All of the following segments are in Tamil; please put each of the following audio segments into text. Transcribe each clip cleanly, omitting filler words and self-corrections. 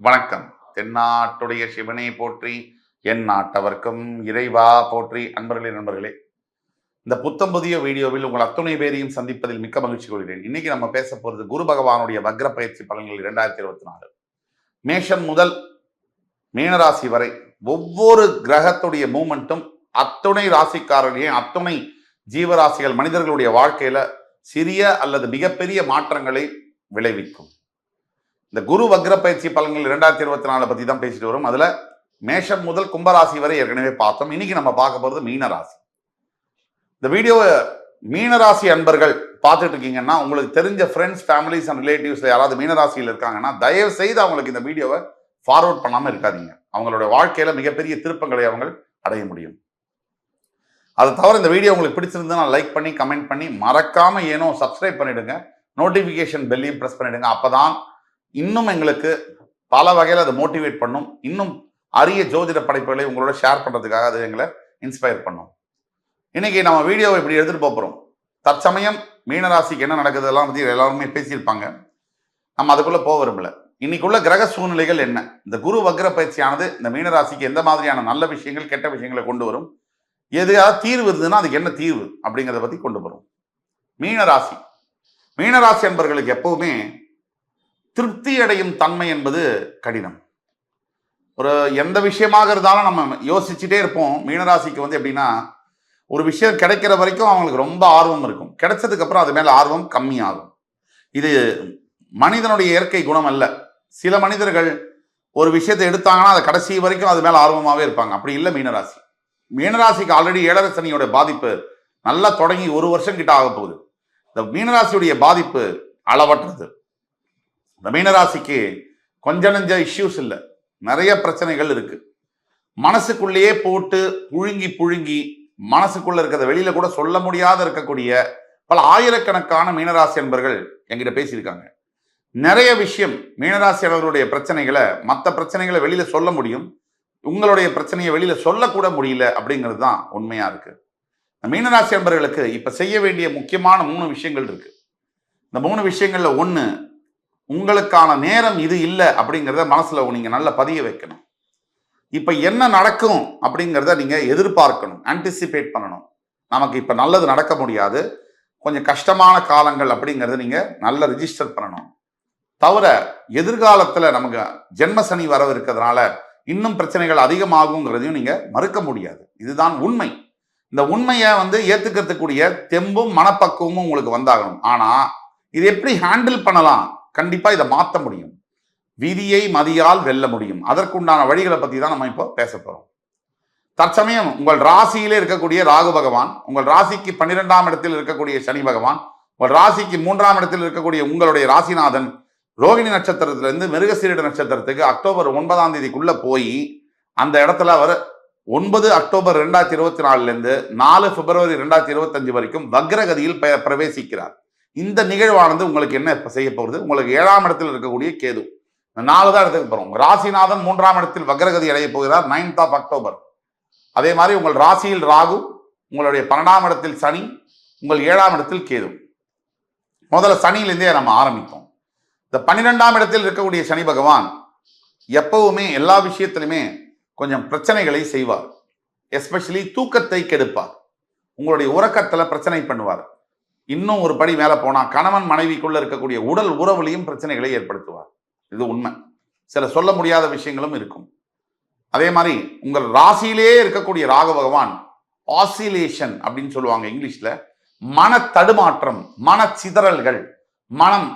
வணக்கம். தென்னாட்டுடைய சிவனை போற்றி, என் நாட்டவர்க்கும் இறைவா போற்றி. நண்பர்களே, இந்த புத்தம் புதிய வீடியோவில் உங்கள் அத்துணை பேரையும் சந்திப்பதில் மிக்க மகிழ்ச்சி கொள்கிறேன். இன்னைக்கு நம்ம பேச போறது குரு பகவானுடைய வக்ர பயிற்சி பலன்கள் 2024. மேஷம் முதல் மீனராசி வரை ஒவ்வொரு கிரகத்துடைய மூமெண்ட்டும் அத்துணை ராசிக்காரர்களையும் அத்துணை ஜீவராசிகள் மனிதர்களுடைய வாழ்க்கையில சிறிய அல்லது மிகப்பெரிய மாற்றங்களை விளைவிக்கும். இந்த குரு வக்ர பயிற்சி பலன்கள் 2024 பத்தி தான் பேசிட்டு வரும். அதுல மேஷம் முதல் கும்பராசி வரை ஏற்கனவே பார்த்தோம். இன்னைக்கு நம்ம பார்க்க போறது மீனராசி. இந்த வீடியோவை மீனராசி அன்பர்கள் பார்த்துட்டு இருக்கீங்கன்னா, உங்களுக்கு தெரிஞ்ச ஃப்ரெண்ட்ஸ், ஃபேமிலிஸ் அண்ட் ரிலேட்டிவ்ஸ் யாராவது மீனராசியில் இருக்காங்கன்னா, தயவு செய்து அவங்களுக்கு இந்த வீடியோவை ஃபார்வர்ட் பண்ணாம இருக்காதீங்க. அவங்களோட வாழ்க்கையில மிகப்பெரிய திருப்பங்களை அவங்க அடைய முடியும். அதை தவிர இந்த வீடியோ உங்களுக்கு பிடிச்சிருந்தா லைக் பண்ணி கமெண்ட் பண்ணி மறக்காம ஏனோ சப்ஸ்கிரைப் பண்ணிடுங்க. நோட்டிபிகேஷன் பெல்லையும் பிரஸ் பண்ணிடுங்க. அப்பதான் இன்னும் எங்களுக்கு பல வகையில் அதை மோட்டிவேட் பண்ணும். இன்னும் அரிய ஜோதிட படைப்புகளை உங்களோட ஷேர் பண்ணுறதுக்காக அது எங்களை இன்ஸ்பயர் பண்ணும். இன்னைக்கு நம்ம வீடியோவை இப்படி எடுத்துகிட்டு போகிறோம். தற்சமயம் மீனராசிக்கு என்ன நடக்குதெல்லாம் பற்றி எல்லாருமே பேசியிருப்பாங்க. நம்ம அதுக்குள்ளே போக விரும்பல. இன்னைக்குள்ள கிரக சூழ்நிலைகள் என்ன, இந்த குரு வக்ர பயிற்சியானது இந்த மீனராசிக்கு எந்த மாதிரியான நல்ல விஷயங்கள் கெட்ட விஷயங்களை கொண்டு வரும், எதையாவது தீர்வு இருந்ததுன்னா அதுக்கு என்ன தீர்வு அப்படிங்கிறத பற்றி கொண்டு வரும். மீனராசி என்பவர்களுக்கு எப்பவுமே திருப்தி அடையும் தன்மை என்பது கடினம். ஒரு எந்த விஷயமாக இருந்தாலும் நம்ம யோசிச்சுட்டே இருப்போம். மீனராசிக்கு எப்படின்னா, ஒரு விஷயம் கிடைக்கிற வரைக்கும் அவங்களுக்கு ரொம்ப ஆர்வம் இருக்கும். கிடைச்சதுக்கு அப்புறம் அது மேல ஆர்வம் கம்மியாகும். இது மனிதனுடைய இயற்கை குணம் அல்ல. சில மனிதர்கள் ஒரு விஷயத்தை எடுத்தாங்கன்னா அதை கடைசி வரைக்கும் அது மேல ஆர்வமாகவே இருப்பாங்க. அப்படி இல்லை மீனராசி. மீனராசிக்கு ஆல்ரெடி 7ரை சனியோட பாதிப்பு நல்லா தொடங்கி 1 வருஷம் கிட்ட ஆக போகுது. இந்த மீனராசியுடைய பாதிப்பு அளவற்றது. இந்த மீனராசிக்கு கொஞ்ச நெஞ்ச இஷ்யூஸ் இல்லை, நிறைய பிரச்சனைகள் இருக்கு. மனசுக்குள்ளேயே போட்டு புழுங்கி மனசுக்குள்ள இருக்கிறத வெளியில கூட சொல்ல முடியாத இருக்கக்கூடிய பல ஆயிரக்கணக்கான மீனராசி என்பர்கள் என்கிட்ட பேசியிருக்காங்க. நிறைய விஷயம் மீனராசியர்களுடைய பிரச்சனைகளை, மற்ற பிரச்சனைகளை வெளியில சொல்ல முடியும், உங்களுடைய பிரச்சனையை வெளியில சொல்லக்கூட முடியல அப்படிங்கிறது தான் உண்மையா இருக்கு. மீனராசி என்பர்களுக்கு இப்ப செய்ய வேண்டிய முக்கியமான 3 விஷயங்கள் இருக்கு. இந்த 3 விஷயங்கள்ல ஒண்ணு, உங்களுக்கான நேரம் இது இல்லை அப்படிங்கிறத மனசுல நீங்க நல்லா பதிய வைக்கணும். இப்ப என்ன நடக்கும் அப்படிங்கிறத நீங்க எதிர்பார்க்கணும், ஆன்டிசிபேட் பண்ணணும். நமக்கு இப்ப நல்லது நடக்க முடியாது, கொஞ்சம் கஷ்டமான காலங்கள் அப்படிங்கிறத நீங்க நல்லா ரிஜிஸ்டர் பண்ணணும். தவிர எதிர்காலத்துல நமக்கு ஜென்ம சனி வர இருக்கிறதுனால இன்னும் பிரச்சனைகள் அதிகமாகுங்கிறதையும் நீங்க மறுக்க முடியாது. இதுதான் உண்மை. இந்த உண்மையை ஏத்துக்கிறதுக்கூடிய தெம்பும் மனப்பக்குவமும் உங்களுக்கு வந்தாகணும். ஆனா இது எப்படி ஹேண்டில் பண்ணலாம், கண்டிப்பா இதை மாற்ற முடியும். விதியை மதியால் வெல்ல முடியும். அதற்குண்டான வழிகளை பத்தி தான் நம்ம இப்போ பேச போறோம். தற்சமயம் உங்கள் ராசியிலே இருக்கக்கூடிய ராகு பகவான், உங்கள் ராசிக்கு 12ஆம் இடத்தில் இருக்கக்கூடிய சனி பகவான், உங்கள் ராசிக்கு 3ஆம் இடத்தில் இருக்கக்கூடிய உங்களுடைய ராசிநாதன் ரோகிணி நட்சத்திரத்திலிருந்து மிருகசீரிட நட்சத்திரத்துக்கு அக்டோபர் 9ஆம் தேதிக்குள்ள போய் அந்த இடத்துல அவர் 9 அக்டோபர் 2024 4 பிப்ரவரி 2025 வரைக்கும் வக்ரகதியில் பிரவேசிக்கிறார். இந்த நிகழ்வானது உங்களுக்கு என்ன செய்ய போகுது, உங்களுக்கு 7ஆம் இடத்தில் இருக்கக்கூடிய கேது 4 தான் இடத்துக்கு போறோம். ராசிநாதன் 3ஆம் இடத்தில் வக்ரகதி அடைய போகிறார் 9th of அக்டோபர். அதே மாதிரி உங்கள் ராசியில் ராகு, உங்களுடைய 12ஆம் இடத்தில் சனி, உங்கள் 7ஆம் இடத்தில் கேது. முதல்ல சனியிலிருந்தே நம்ம ஆரம்பித்தோம். இந்த 12ஆம் இடத்தில் இருக்கக்கூடிய சனி பகவான் எப்பவுமே எல்லா விஷயத்திலுமே கொஞ்சம் பிரச்சனைகளை செய்வார். எஸ்பெஷலி தூக்கத்தை கெடுப்பார். உங்களுடைய உறக்கத்துல பிரச்சனை பண்ணுவார். இன்னும் ஒரு படி மேல போனா கணவன் மனைவிக்குள்ள இருக்கக்கூடிய உடல் உறவுலையும் பிரச்சனைகளை ஏற்படுத்துவார். இது உண்மை. சில சொல்ல முடியாத விஷயங்களும் இருக்கும். அதே மாதிரி உங்கள் ராசியிலே இருக்கக்கூடிய ராகு பகவான் ஆசிலேஷன் அப்படின்னு சொல்லுவாங்க இங்கிலீஷ்ல, மன தடுமாற்றம், மன சிதறல்கள், மனம்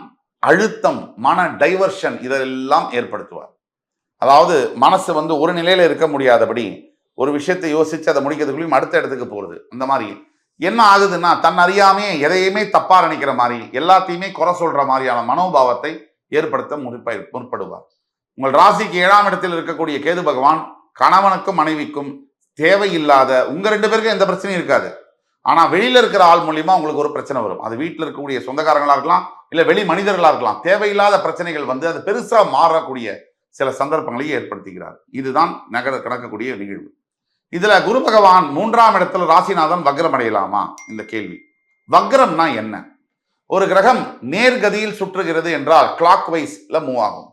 அழுத்தம், மன டைவர்ஷன் இதெல்லாம் ஏற்படுத்துவார். அதாவது மனசு ஒரு நிலையில இருக்க முடியாதபடி ஒரு விஷயத்தை யோசிச்சு அதை முடிக்கிறதுக்குள்ளேயும் அடுத்த இடத்துக்கு போறது. அந்த மாதிரி என்ன ஆகுதுன்னா, தன் அறியாமே எதையுமே தப்பா நினைக்கிற மாதிரி, எல்லாத்தையுமே குறை சொல்ற மாதிரியான மனோபாவத்தை ஏற்படுத்த முற்படுவார். உங்கள் ராசிக்கு 7ஆம் இடத்தில் இருக்கக்கூடிய கேது பகவான் கணவனுக்கும் மனைவிக்கும் தேவையில்லாத, உங்க 2 பேருக்கும் எந்த பிரச்சனையும் இருக்காது, ஆனா வெளியில இருக்கிற ஆள் மூலியமா உங்களுக்கு ஒரு பிரச்சனை வரும். அது வீட்டில் இருக்கக்கூடிய சொந்தக்காரங்களா இருக்கலாம், இல்ல வெளி மனிதர்களா இருக்கலாம். தேவையில்லாத பிரச்சனைகள் அது பெருசா மாறக்கூடிய சில சந்தர்ப்பங்களை ஏற்படுத்துகிறார். இதுதான் நடக்கக்கூடிய நிகழ்வு. இதுல குரு பகவான் 3ஆம் இடத்துல ராசிநாதன் வக்ரம் அடையலாமா? இந்த கேள்வி. வக்ரம்னா என்ன? ஒரு கிரகம் நேர்கதியில் சுற்றுகிறது என்றால் கிளாக் வைஸ்ல மூவ் ஆகும்.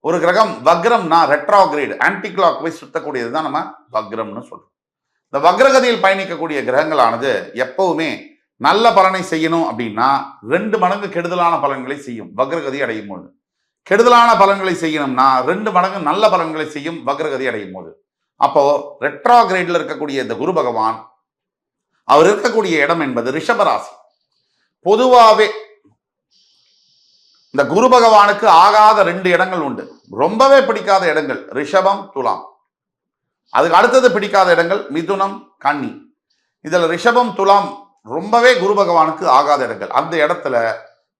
ஒரு கிரகம் வக்ரம்னா ரெட்ரோகிரேட் ஆன்டி கிளாக் வைஸ் சுத்தக்கூடியது தான் நம்ம வக்ரம்னு சொல்றோம். இந்த வக்ரகதியில் பயணிக்கக்கூடிய கிரகங்களானது எப்பவுமே நல்ல பலனை செய்யணும் அப்படின்னா 2 மடங்கு கெடுதலான பலன்களை செய்யும் வக்ரகதி அடையும் போது. கெடுதலான பலன்களை செய்யணும்னா 2 மடங்கு நல்ல பலன்களை செய்யும் வக்ரகதி அடையும் போது. அப்போ ரெட்ரோகிரேட்ல இருக்கக்கூடிய இந்த குரு பகவான் அவர் இருக்கக்கூடிய இடம் என்பது ரிஷபராசி. பொதுவாகவே இந்த குரு பகவானுக்கு ஆகாத 2 இடங்கள் உண்டு, ரொம்பவே பிடிக்காத இடங்கள் ரிஷபம் துலாம். அதுக்கு அடுத்தது பிடிக்காத இடங்கள் மிதுனம் கன்னி. இதுல ரிஷபம் துலாம் ரொம்பவே குரு பகவானுக்கு ஆகாத இடங்கள். அந்த இடத்துல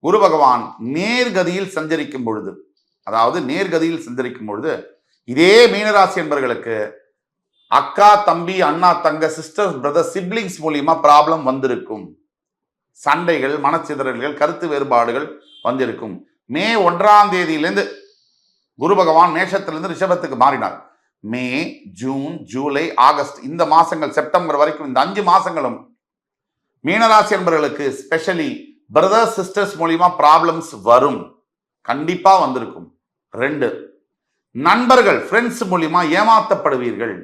குரு பகவான் நேர்கதியில் சஞ்சரிக்கும் பொழுது, அதாவது நேர்கதியில் சஞ்சரிக்கும் பொழுது இதே மீனராசி என்பவர்களுக்கு அக்கா தம்பி அண்ணா தங்க சிஸ்டர் பிரதர் சிப்ளிங்ஸ் மூலியமா ப்ராப்ளம் வந்திருக்கும். சண்டைகள், மனச்சிதறல்கள், கருத்து வேறுபாடுகள் வந்திருக்கும். மே 1ஆம் தேதியிலிருந்து குரு பகவான் மேஷத்திலிருந்து ரிஷபத்துக்கு மாறினார். மே, ஜூன், ஜூலை, ஆகஸ்ட் இந்த மாசங்கள், செப்டம்பர் வரைக்கும் இந்த 5 மாசங்களும் மீனராசி என்பவர்களுக்கு ஸ்பெஷலி பிரதர் சிஸ்டர்ஸ் மூலியமா ப்ராப்ளம்ஸ் வரும், கண்டிப்பா வந்திருக்கும். 2, நண்பர்கள் ஃப்ரெண்ட்ஸ் மூலியமா ஏமாத்தப்படுவீர்கள்,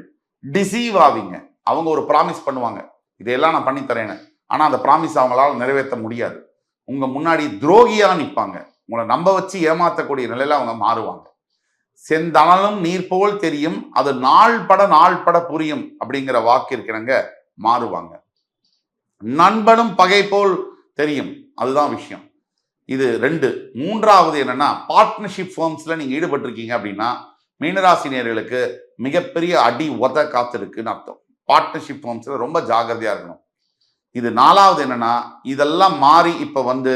டிசீவ் ஆவீங்க. அவங்க ஒரு ப்ராமிஸ் பண்ணுவாங்க, இதையெல்லாம் நான் பண்ணித்தரேன்னு, ஆனா அந்த ப்ராமிஸ் அவங்களால நிறைவேற்ற முடியாது. உங்க முன்னாடி துரோகியா நிற்பாங்க, உங்களை நம்ப வச்சு ஏமாற்றக்கூடிய நிலையில அவங்க மாறுவாங்க. செந்தனலும் நீர் போல் தெரியும், அது நாள் பட புரியும் அப்படிங்கிற வாக்கு இருக்கிறவங்க மாறுவாங்க. நண்பனும் பகை போல் தெரியும், அதுதான் விஷயம். இது 2. 3வது என்னன்னா, பார்ட்னர்ஷிப் ஃபார்ம்ஸ்ல நீங்க ஈடுபட்டிருக்கீங்க அப்படின்னா மீனராசி நேயர்களுக்கு மிகப்பெரிய அடி உத காத்திருக்குன்னு அர்த்தம். பார்ட்னர்ஷிப் ஃபார்ம்ஸ்ல ரொம்ப ஜாகிரதையா இருக்கணும். இது 4வது என்னன்னா, இதெல்லாம் மாறி இப்ப வந்து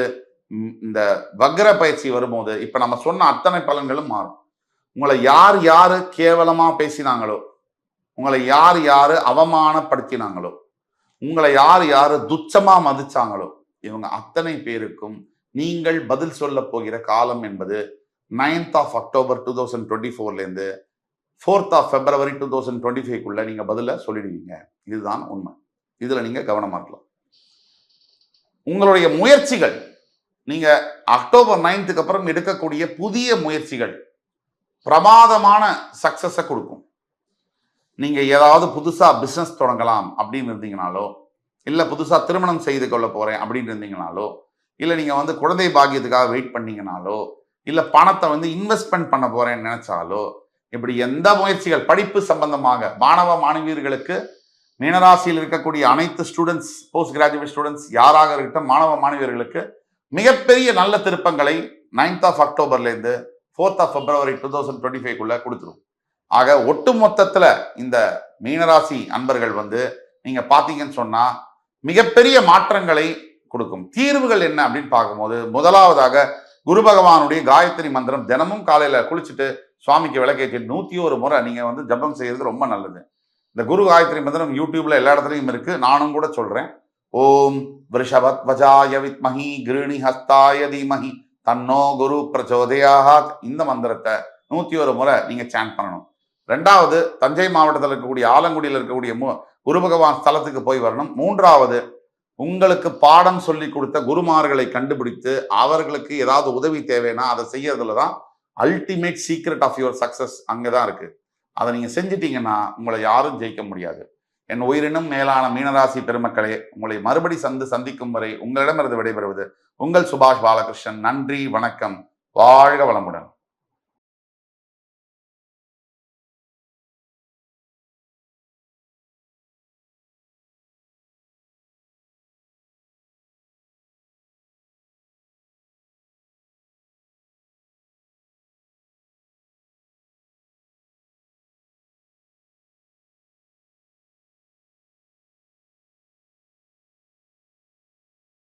இந்த வக்ர பயிற்சி வரும்போது இப்ப நம்ம சொன்ன அத்தனை பலன்களும் மாறும். உங்களை யார் யாரு கேவலமா பேசினாங்களோ, உங்களை யார் யாரு அவமானப்படுத்தினாங்களோ, உங்களை யார் யாரு துச்சமா மதிச்சாங்களோ, இவங்க அத்தனை பேருக்கும் நீங்கள் பதில் சொல்ல போகிற காலம் என்பது 9th of October 2024 இருந்து 4th of February 2025 நீங்க பதில சொல்லிடுவீங்க. இதுதான் உண்மை. இதுல நீங்க கவனமா இருக்கலாம். உங்களுடைய முயற்சிகள், நீங்க அக்டோபர் 9th அப்புறம் எடுக்கக்கூடிய புதிய முயற்சிகள் பிரமாதமான சக்சஸை கொடுக்கும். நீங்க ஏதாவது புதுசா பிசினஸ் தொடங்கலாம் அப்படின்னு இருந்தீங்கனாலோ, இல்ல புதுசா திருமணம் செய்து கொள்ள போறேன் அப்படின்னு இருந்தீங்கனாலோ, இல்ல நீங்க வந்து குழந்தை பாக்கியத்துக்காக வெயிட் பண்ணீங்கனாலோ, இல்ல பணத்தை வந்து இன்வெஸ்ட்மெண்ட் பண்ண போறேன்னு நினைச்சாலோ, இப்படி எந்த முயற்சிகள், படிப்பு சம்பந்தமாக மாணவ மாணவியர்களுக்கு, மீனராசியில் இருக்கக்கூடிய அனைத்து ஸ்டூடெண்ட்ஸ், போஸ்ட் கிராஜுவேட் ஸ்டூடெண்ட்ஸ் யாராக இருக்கட்டும், மாணவ மாணவியர்களுக்கு மிகப்பெரிய நல்ல திருப்பங்களை 9th of October இருந்து 4th of February 2025 கொடுத்துரும். ஆக ஒட்டு மொத்தத்துல இந்த மீனராசி அன்பர்கள் வந்து நீங்க பாத்தீங்கன்னு சொன்னா மிகப்பெரிய மாற்றங்களை கொடுக்கும். தீர்வுகள் என்ன அப்படின்னு பார்க்கும்போது, முதலாவதாக குரு பகவானுடைய காயத்ரி மந்திரம் தினமும் காலையில குளிச்சுட்டு சுவாமிக்கு விளக்கேற்றி 101 முறை நீங்க வந்து ஜபம் செய்யறது ரொம்ப நல்லது. இந்த குரு காயத்ரி மந்திரம் யூடியூப்ல எல்லா இடத்துலையும் இருக்கு, நானும் கூட சொல்றேன். ஓம் விருஷபத் வஜாய வித்மஹி கிருணி ஹஸ்தாய தீமஹி தன்னோ குரு பிரச்சோதயாத். இந்த மந்திரத்தை 101 முறை நீங்க சாண்ட் பண்ணணும். 2வது, தஞ்சை மாவட்டத்தில் இருக்கக்கூடிய ஆலங்குடியில் இருக்கக்கூடிய குரு பகவான் ஸ்தலத்துக்கு போய் வரணும். 3வது, உங்களுக்கு பாடம் சொல்லி கொடுத்த குருமார்களை கண்டுபிடித்து அவர்களுக்கு ஏதாவது உதவி தேவைன்னா அதை செய்யறதுல தான் ultimate secret of your success அங்கதான் இருக்கு. அதை நீங்க செஞ்சிட்டீங்கன்னா உங்களை யாரும் ஜெயிக்க முடியாது. என் உயிரினும் மேலான மீனராசி பெருமக்களே, உங்களை மறுபடி சந்திக்கும் வரை உங்களிடமிருந்து விடைபெறுவது உங்கள் சுபாஷ் பாலகிருஷ்ணன். நன்றி, வணக்கம், வாழ்க வளமுடன்.